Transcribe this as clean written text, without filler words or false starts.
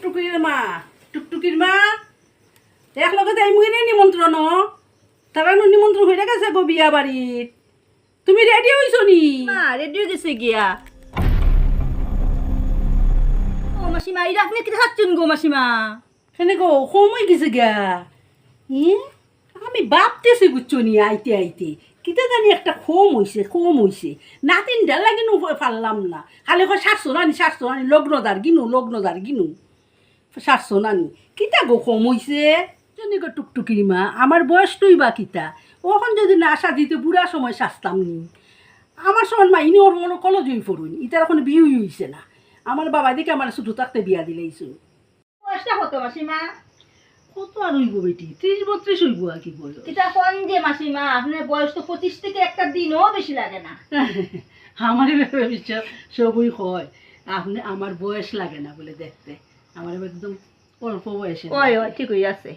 টুকটুকির মা এক লগে যাই মুই নিমন্ত্রণ তারা নিমন্ত্রণ হয়ে গেছে গো বিয়া বাড়ির তুমি রেডি হইছো নি মা রেডি হয়ে গেছে গিয়া ও মাসিমা এই আপনি কি থাকছেন গো মাসিমা সেনে গো সময় গেছে গা আমি ভাবতেছি বুঝছো নি আইতে আইতে কিতা জানি একটা খম হইছে নাতিন ডালা গিনু পারলাম না খালি শাসছো নানি লগ্নদার গিনু শাসছো নানি কিতা গো খম হইছে জানি গো টুকটুকির মা আমার বয়সটাই বা কিতা ওখন যদি না আসা দিতে বুড়া সময় শাসতাম নি আমার সময় মা ইনি ওর মনে কলজই পড়ুন ইতার এখন বিয়ে হইছে না আমার বাবা দিকে আমার ছোটো থাকতে বিয়া দিলেইছো বয়সটা কত মাসিমা কত আর হইব বেটি 30-32 হইব আর কি বলো এটা কোন যে মাসিমা আপনার বয়স তো 25 থেকে একটা দিনও বেশি লাগে না আমারই বিশ্বাস সবই হয় আপনি আমার বয়স লাগে না বলে দেখতে আমার একদম অল্প বয়সে ওই ঠিকই আছে